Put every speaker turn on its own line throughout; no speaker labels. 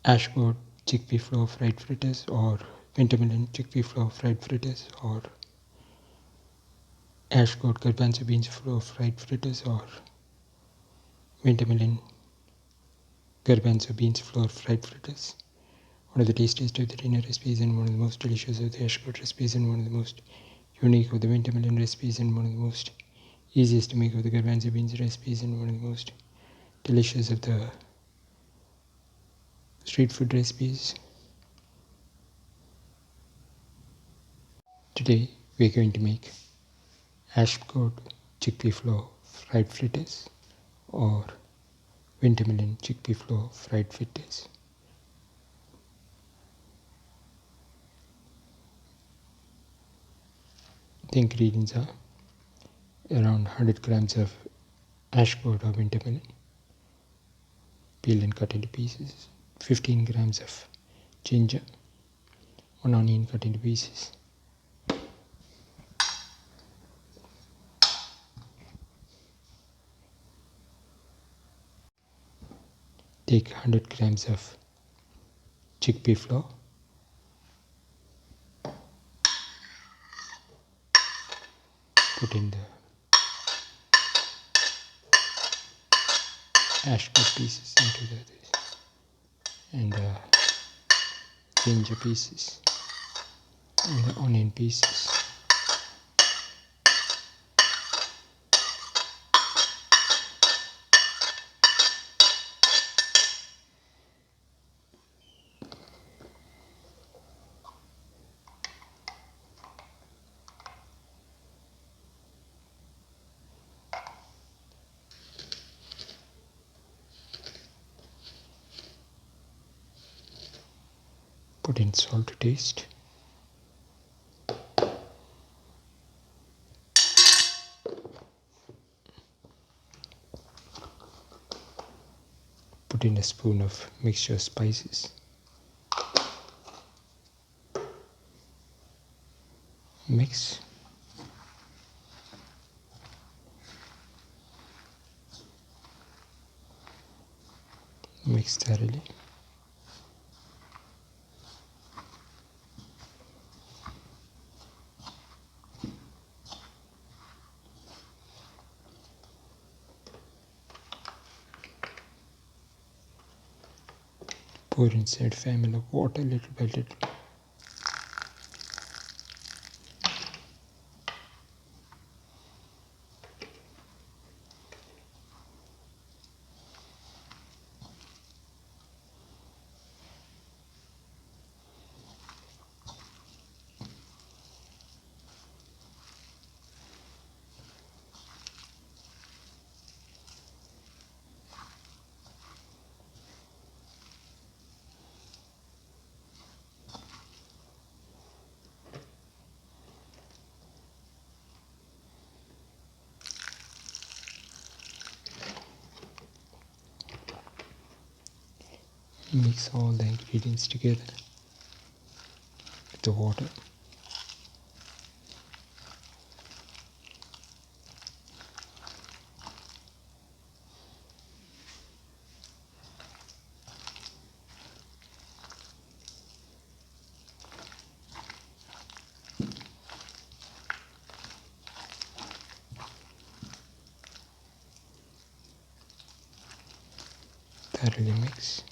Ashgold chickpea flour fried fritters, or winter melon chickpea flour fried fritters, or Ashgold garbanzo beans flour fried fritters, or winter melon garbanzo beans flour fried fritters. One of the tastiest of the dinner recipes and one of the most delicious of the Ashgold recipes and one of the most unique of the winter melon recipes and one of the most easiest to make of the garbanzo beans recipes and one of the most delicious of the street food recipes. Today we are going to make Ashgold chickpea flour fried fritters, or winter melon chickpea flour fried fritters. The ingredients are around 100 grams of Ashgold or winter melon, peeled and cut into pieces, 15 grams of ginger, 1 onion cut into pieces, take 100 grams of chickpea flour, put in the Ashgold pieces into this, and the ginger pieces, and the onion pieces. Put in salt to taste. Put in a spoon of mixture spices. Mix. Mix thoroughly. Pour inside a fair amount of water little by little. Mix all the ingredients together with the water. Thoroughly mix.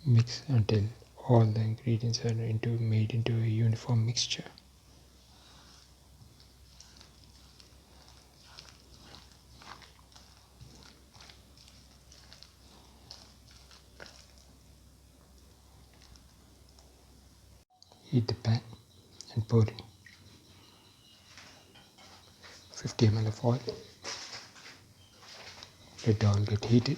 Mix until all the ingredients are made into a uniform mixture. Heat the pan and pour in 50 ml of oil. Let the oil get heated.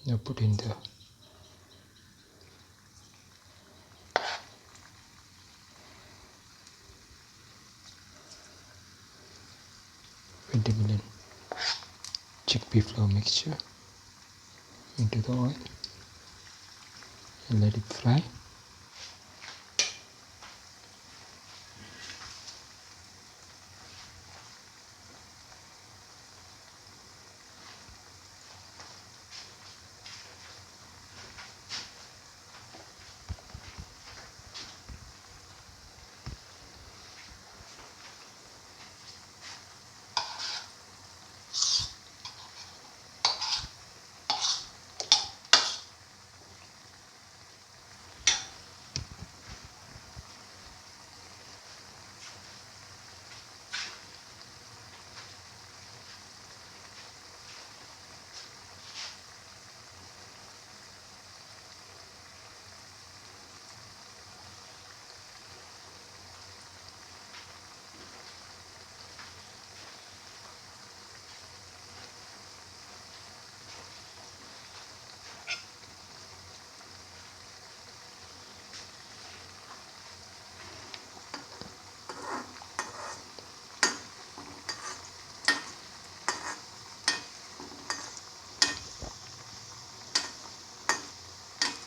Now put in the Melon chickpea flour mixture into the oil and let it fry.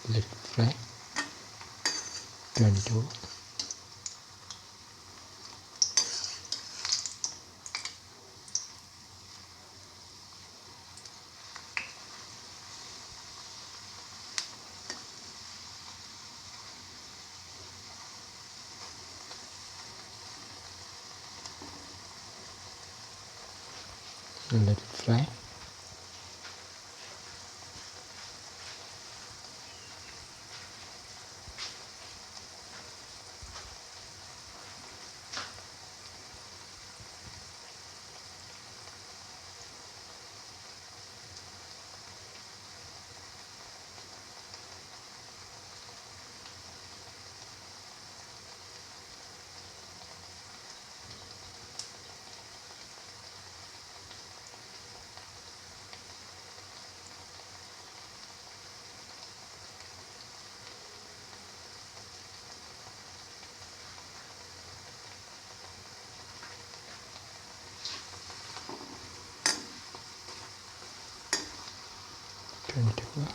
Let it fry. Turn it over. And let it fry. Turn it over.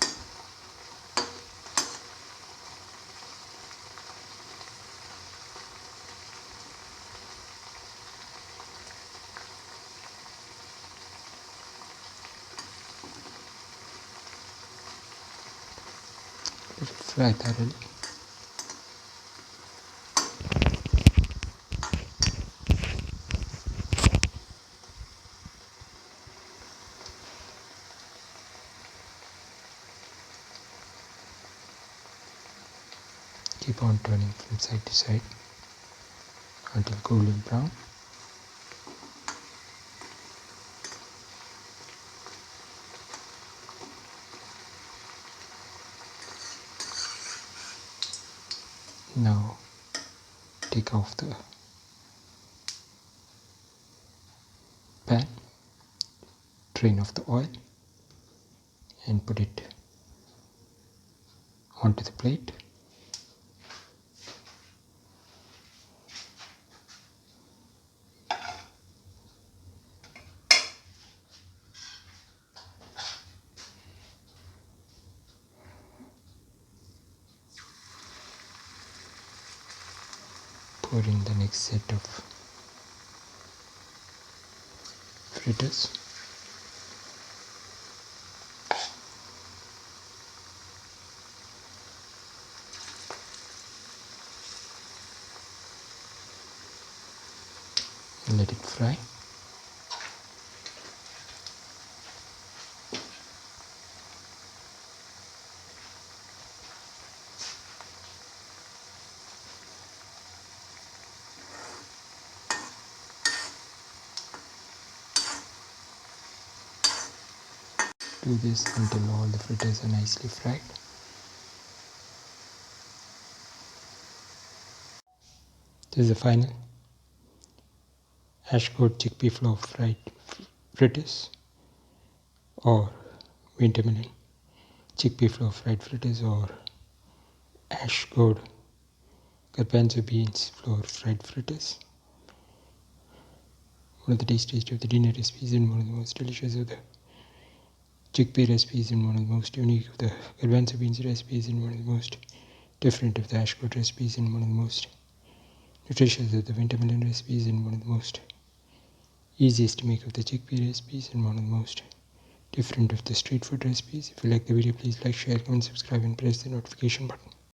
Let it fry thoroughly. Keep on turning from side to side until golden brown. Now take off the pan, drain off the oil and put it onto the plate. Pour in the next set of fritters. And let it fry. Do this until all the fritters are nicely fried. This is the final hash gourd chickpea flour fried fritters or winter melon chickpea flour fried fritters or ash gourd garbanzo beans flour fried fritters. One of the tastiest of the dinner recipes and one of the most delicious of the chickpea recipes and one of the most unique of the garbanzo beans recipes and one of the most different of the ash gourd recipes and one of the most nutritious of the winter melon recipes and one of the most easiest to make of the chickpea recipes and one of the most different of the street food recipes. If you like the video, please like, share, comment, subscribe and press the notification button.